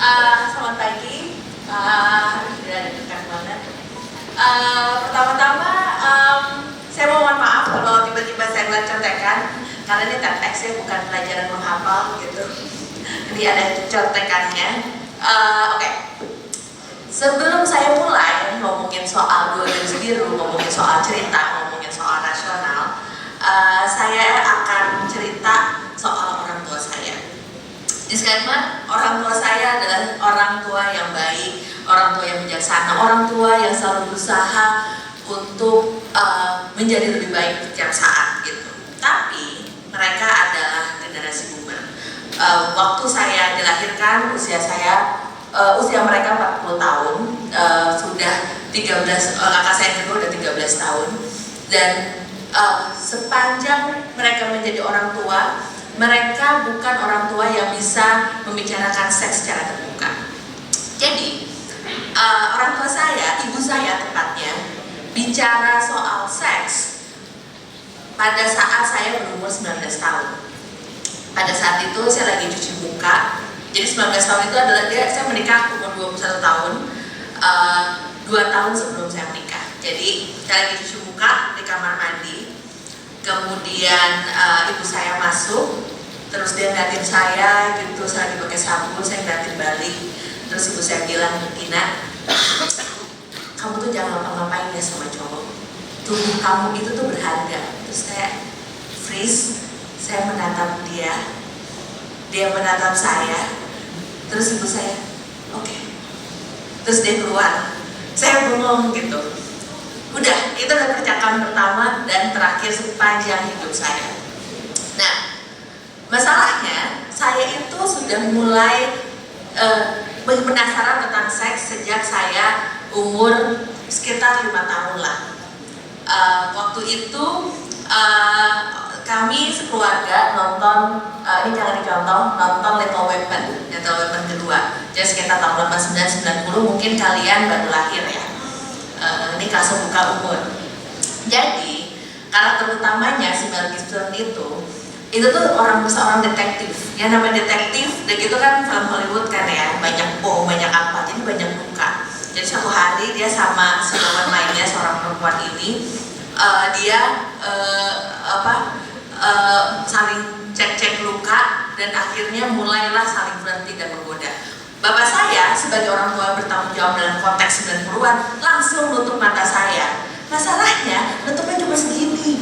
Selamat pagi. Sudah dekat banget. Pertama-tama, saya mau mohon maaf kalau tiba-tiba saya ngeliat contekan, karena ini teksnya bukan pelajaran menghafal gitu. Jadi ada contekannya. Oke. Sebelum saya mulai ngomongin soal dua garis biru, ngomongin soal cerita, ngomongin soal rasional, saya akan cerita soal orang tua saya. Disclaimer, orang tua saya adalah orang tua yang baik, orang tua yang bijaksana, orang tua yang selalu berusaha untuk menjadi lebih baik setiap saat gitu. Tapi mereka adalah generasi boomer. Waktu saya dilahirkan, usia mereka 40 tahun, sudah 13, kakak saya kedua udah 13 tahun, dan sepanjang mereka menjadi orang tua, mereka bukan orang tua yang bisa membicarakan seks secara terbuka. Jadi, orang tua saya, ibu saya tepatnya, bicara soal seks pada saat saya berumur 19 tahun. Pada saat itu saya lagi cuci muka. Jadi 19 tahun itu adalah saya menikah umur 21 tahun, 2 tahun sebelum saya menikah. Jadi saya lagi cuci muka di kamar mandi. Kemudian ibu saya masuk, terus dia ngeliatin saya gitu, saya lagi pakai sabun, saya ngeliatin balik. Terus ibu saya bilang, Ina, kamu tuh jangan ngapa-ngapain ya sama cowok, tubuh kamu itu tuh berharga. Terus saya freeze, saya menatap dia menatap saya, terus ibu saya, oke. Terus dia keluar, saya bengong gitu. Udah, itu adalah percakapan pertama dan terakhir sepanjang hidup saya. Nah, masalahnya saya itu sudah mulai penasaran tentang seks sejak saya umur sekitar 5 tahun lah. Waktu itu kami sekeluarga nonton, ini jangan dicontoh, nonton Little Weapon kedua. Jadi sekitar tahun 1990, mungkin kalian baru lahir ya. Ini kasus buka umur. Jadi karakter utamanya si Mel Gibson itu tuh seorang detektif. Yang namanya detektif, dan itu kan film Hollywood kan ya, banyak bom, banyak apa, jadi banyak luka. Jadi suatu hari dia sama si lawan lainnya, seorang perempuan ini, dia saling cek-cek luka, dan akhirnya mulailah saling berhenti dan menggoda. Bapak saya sebagai orang tua bertanggung jawab dalam konteks 90-an langsung nutup mata saya. Masalahnya nutupnya cuma segini.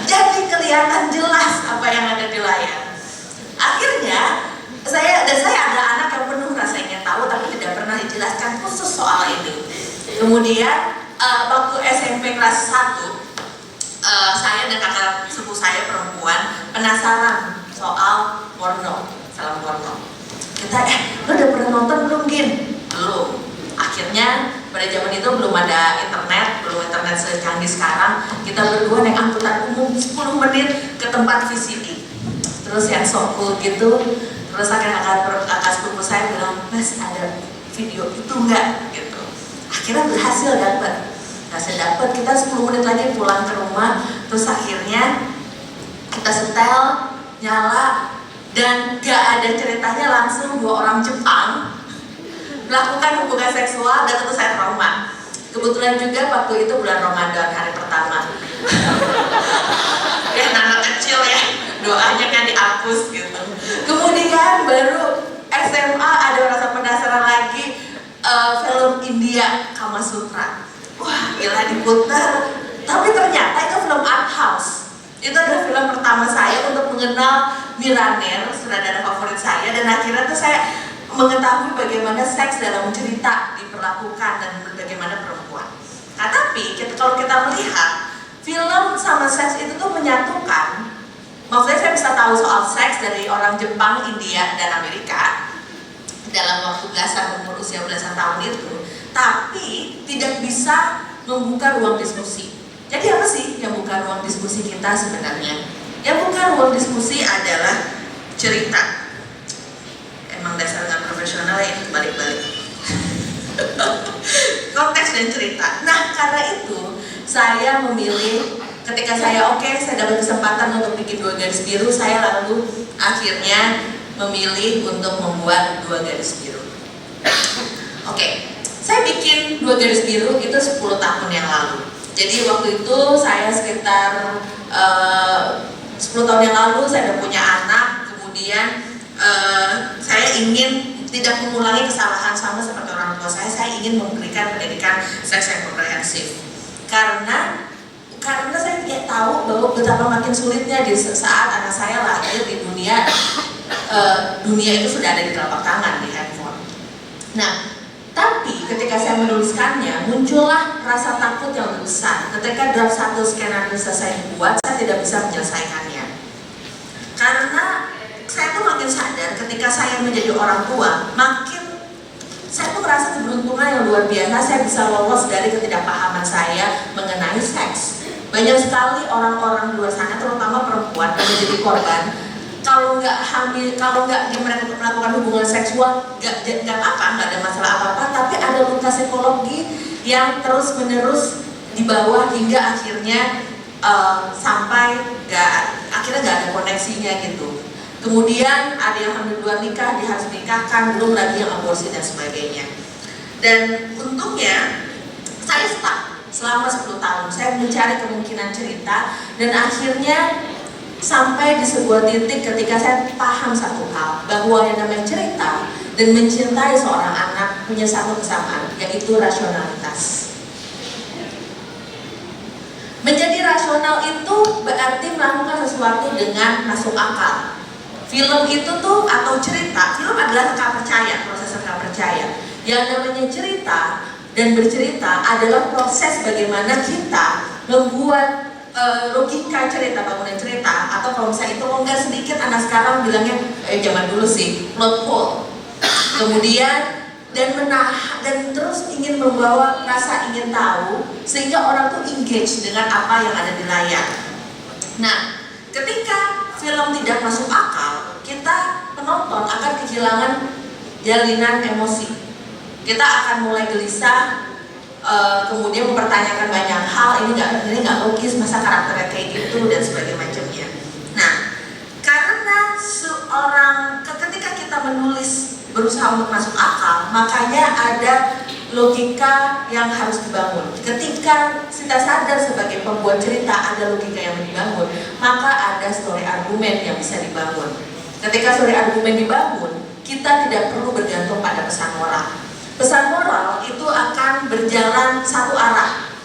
Jadi kelihatan jelas apa yang ada di layar. Akhirnya saya ada anak yang penuh rasa ingin tahu tapi tidak pernah dijelaskan khusus soal ini. Kemudian waktu SMP kelas 1, saya dan kakak sepupu saya perempuan penasaran soal porno, film porno. Kita, lo udah pernah nonton belum, Gin? Belum. Akhirnya pada zaman itu belum ada internet secanggih sekarang. Kita berdua naik angkutan umum 10 menit ke tempat VCD. Terus yang so cool gitu. Terus akhirnya kakak sepupu saya bilang, Mas ada video itu enggak? Gitu. Akhirnya berhasil dapat. Kita 10 menit lagi pulang ke rumah. Terus akhirnya kita setel, nyala, dan gak ada ceritanya, langsung 2 orang Jepang melakukan hubungan seksual, dan tentu saya trauma. Kebetulan juga waktu itu bulan Ramadan, hari pertama. Ya anak kecil ya, doanya kan dihapus gitu. Kemudian baru SMA ada rasa penasaran lagi, film India Kama Sutra. Wah gila, diputar. Tapi ternyata itu film art house. Itu adalah film pertama saya untuk mengenal Miraner, sutradara favorit saya, dan akhirnya tuh saya mengetahui bagaimana seks dalam cerita diperlakukan dan bagaimana perempuan. Nah tapi kalau kita melihat film sama seks itu tuh menyatukan. Maksudnya saya bisa tahu soal seks dari orang Jepang, India, dan Amerika dalam waktu belasan umur usia belasan tahun itu, tapi tidak bisa membuka ruang diskusi. Jadi apa sih yang buka ruang diskusi kita sebenarnya? Yang buka ruang diskusi adalah cerita. Emang dasar nggak profesional ya, balik-balik. Konteks dan cerita. Nah karena itu saya memilih, ketika saya saya dapat kesempatan untuk bikin 2 garis biru, saya lalu akhirnya memilih untuk membuat 2 garis biru. Oke, saya bikin 2 garis biru itu 10 tahun yang lalu. Jadi waktu itu saya sekitar 10 tahun yang lalu saya udah punya anak, kemudian saya ingin tidak mengulangi kesalahan sama seperti orang tua saya ingin memberikan pendidikan seks yang komprehensif. Karena saya tidak tahu bahwa betapa makin sulitnya di saat anak saya lahir di dunia itu sudah ada di telapak tangan, di handphone. Nah, tapi ketika saya menuliskannya, muncullah rasa takut yang lebih besar. Ketika draft 1 skenario selesai dibuat, saya tidak bisa menyelesaikannya. Karena saya tuh makin sadar ketika saya menjadi orang tua, makin saya tuh merasa keberuntungan yang luar biasa. Saya bisa lolos dari ketidakpahaman saya mengenai seks. Banyak sekali orang-orang di luar sana, terutama perempuan, yang menjadi korban. Kalau nggak hamil, kalau nggak mereka melakukan hubungan seksual, nggak apa-apa, nggak ada masalah apa-apa, tapi ada luka psikologi yang terus-menerus di bawah hingga akhirnya sampai akhirnya nggak ada koneksinya gitu. Kemudian ada yang hamil 2 nikah, dia harus nikahkan, belum lagi yang aborsi dan sebagainya. Dan untungnya saya stuck selama 10 tahun. Saya mencari kemungkinan cerita dan akhirnya sampai di sebuah titik ketika saya paham satu hal, bahwa yang namanya cerita dan mencintai seorang anak punya satu kesamaan, yaitu rasionalitas. Menjadi rasional itu berarti melakukan sesuatu dengan masuk akal. Film itu tuh, atau cerita, film adalah reka percaya, proses reka percaya. Yang namanya cerita dan bercerita adalah proses bagaimana kita membuat logika cerita, bangunan cerita, atau kalau misalnya itu longgar sedikit, anak sekarang bilangnya zaman dulu sih plot hole. Kemudian dan terus ingin membawa rasa ingin tahu sehingga orang tuh engage dengan apa yang ada di layar. Nah, ketika film tidak masuk akal, kita penonton akan kehilangan jalinan emosi. Kita akan mulai gelisah, kemudian mempertanyakan banyak hal, ini nggak logis, masa karakternya kayak gitu dan sebagainya macamnya. Nah, karena ketika kita menulis berusaha untuk masuk akal, makanya ada logika yang harus dibangun. Ketika kita sadar sebagai pembuat cerita ada logika yang dibangun, maka ada story argumen yang bisa dibangun. Ketika story argumen dibangun, kita tidak perlu bergantung pada pesan moral. Pesan moral itu akan berjalan satu arah.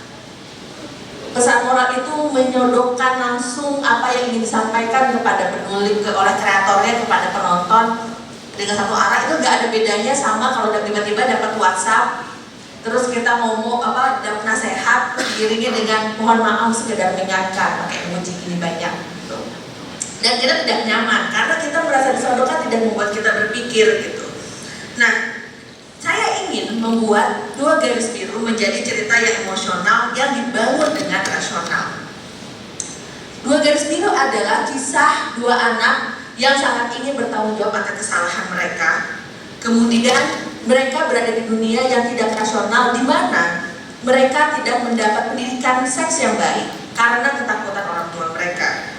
Pesan moral itu menyodokkan langsung apa yang ingin disampaikan kepada penulis, oleh kreatornya kepada penonton dengan satu arah. Itu nggak ada bedanya sama kalau tiba-tiba dapat WhatsApp, terus kita ngomong dapat nasihat, diiringi dengan mohon maaf sekedar mengingatkan, pakai emoji gini banyak. Gitu. Dan kita tidak nyaman karena kita merasa disodorkan tidak membuat kita berpikir gitu. Nah, saya ingin membuat 2 garis biru menjadi cerita yang emosional yang dibangun dengan rasional. 2 garis biru adalah kisah 2 anak yang sangat ingin bertanggung jawab atas kesalahan mereka. Kemudian mereka berada di dunia yang tidak rasional, di mana mereka tidak mendapat pendidikan seks yang baik karena ketakutan orang tua mereka.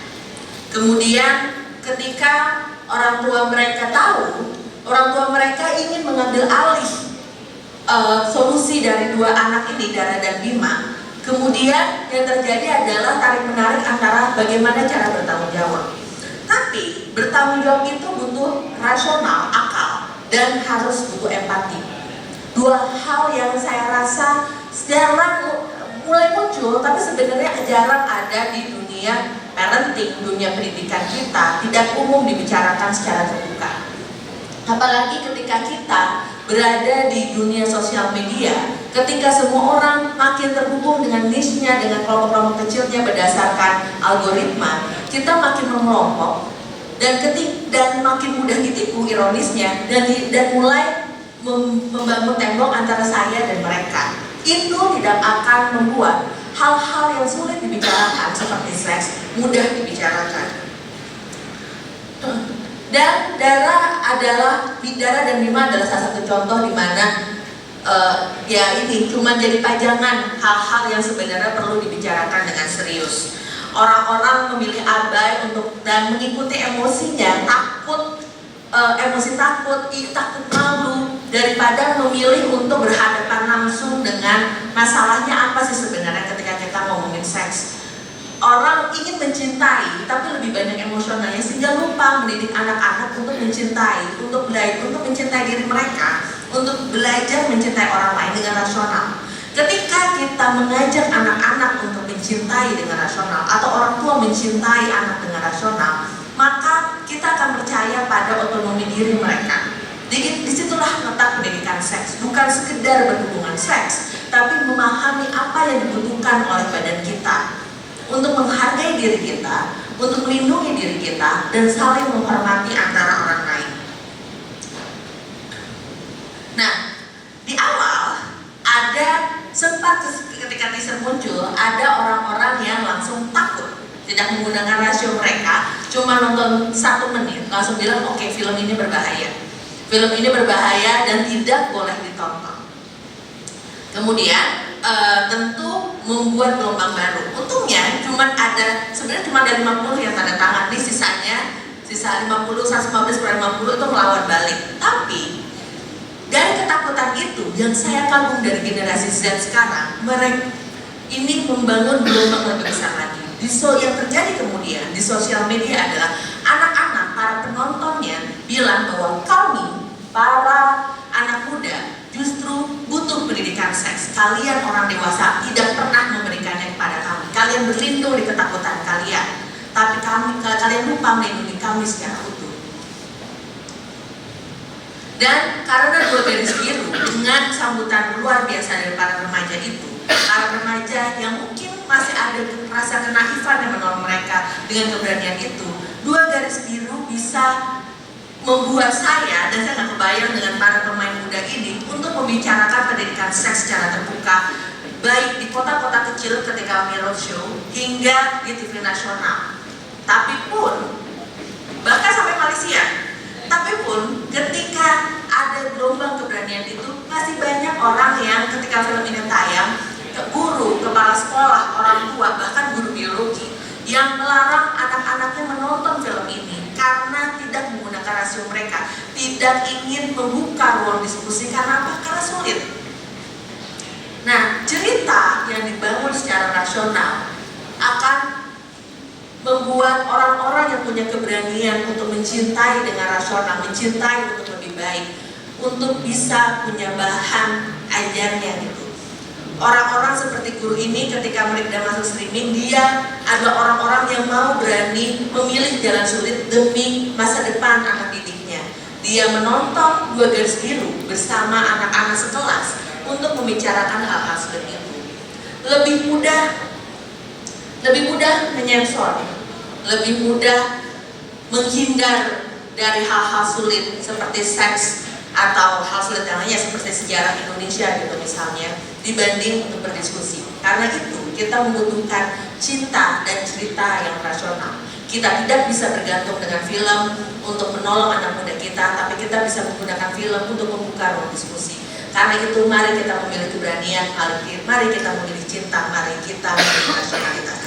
Kemudian ketika orang tua mereka tahu, orang tua mereka ingin mengambil alih solusi dari 2 anak ini, Dara dan Bima. Kemudian yang terjadi adalah tarik-menarik antara bagaimana cara bertanggung jawab. Tapi bertanggung jawab itu butuh rasional, akal, dan harus butuh empati. 2 hal yang saya rasa jarang mulai muncul, tapi sebenarnya jarang ada di dunia parenting, dunia pendidikan kita, tidak umum dibicarakan secara terbuka. Apalagi ketika kita berada di dunia sosial media, ketika semua orang makin terhubung dengan niche-nya, dengan kelompok-kelompok kecilnya berdasarkan algoritma, kita makin memelompok dan makin mudah ditipu, ironisnya, dan mulai membangun tembok antara saya dan mereka. Itu tidak akan membuat hal-hal yang sulit dibicarakan seperti seks mudah dibicarakan. Dan Dara dan Bima adalah salah satu contoh di mana ini cuma jadi pajangan hal-hal yang sebenarnya perlu dibicarakan dengan serius. Orang-orang memilih abai dan mengikuti emosinya, takut emosi takut, takut malu, daripada memilih untuk berhadapan langsung dengan masalahnya apa sih sebenarnya ketika kita ngomongin seks. Orang ingin mencintai, tapi lebih banyak emosionalnya sehingga lupa mendidik anak-anak untuk mencintai, untuk mencintai diri mereka, untuk belajar mencintai orang lain dengan rasional. Ketika kita mengajak anak-anak untuk mencintai dengan rasional, atau orang tua mencintai anak dengan rasional, maka kita akan percaya pada otonomi diri mereka. Disitulah letak pendidikan seks, bukan sekedar berhubungan seks, tapi memahami apa yang dibutuhkan oleh badan kita, untuk menghargai diri kita, untuk melindungi diri kita, dan saling menghormati antara orang lain. Nah, di awal ada sempat ketika teaser muncul, ada orang-orang yang langsung takut, tidak menggunakan rasio mereka, cuma nonton 1 menit langsung bilang oke, film ini berbahaya, film ini berbahaya dan tidak boleh ditonton. Kemudian tentu membuat gelombang baru. Untungnya sebenarnya cuma ada 50 yang tanda tangan, nih sisa 50, 115 per 50 itu melawan balik. Tapi dari ketakutan itu yang saya kagum dari generasi Z sekarang, mereka ini membangun gelombang lebih besar lagi. Yang terjadi kemudian di sosial media adalah anak-anak, para penontonnya bilang bahwa kami, para anak muda, justru butuh pendidikan seks. Kalian orang dewasa tidak pernah memberikannya kepada kami. Kalian berlindung di ketakutan kalian, tapi kalian lupa melindungi kami secara utuh. Dan karena 2 garis biru dengan sambutan luar biasa dari para remaja itu, para remaja yang mungkin masih ada rasa kenaifan yang menolong mereka dengan keberanian itu, 2 garis biru bisa membuat saya, dan saya nggak kebayang dengan para pemain muda ini, untuk membicarakan pendidikan seks secara terbuka, baik di kota-kota kecil ketika kami roadshow hingga di TV nasional. Tapi pun, bahkan sampai Malaysia, tapi pun ketika ada gelombang keberanian itu, masih banyak orang yang ketika film ini tayang, guru, kepala sekolah, orang tua, bahkan guru biologi yang melarang anak-anaknya menonton film ini karena tidak menggunakan rasio mereka, tidak ingin membuka ruang diskusi. Karena apa? Karena sulit. Nah, cerita yang dibangun secara rasional akan membuat orang-orang yang punya keberanian untuk mencintai dengan rasional, mencintai untuk lebih baik, untuk bisa punya bahan ajarnya gitu. Orang-orang seperti guru ini ketika mereka masuk streaming, dia adalah orang-orang yang mau berani memilih jalan sulit demi masa depan anak didiknya. Dia menonton 2 garis biru bersama anak-anak sekelas untuk membicarakan hal-hal seperti itu. Lebih mudah menyensor, lebih mudah menghindar dari hal-hal sulit seperti seks atau hal sulit yang lainnya seperti sejarah Indonesia gitu misalnya, dibanding untuk berdiskusi. Karena itu kita membutuhkan cinta dan cerita yang rasional. Kita tidak bisa bergantung dengan film untuk menolong anak muda kita, tapi kita bisa menggunakan film untuk membuka ruang diskusi. Karena itu mari kita memilih keberanian, mari kita memilih cinta, mari kita memilih rasionalitas.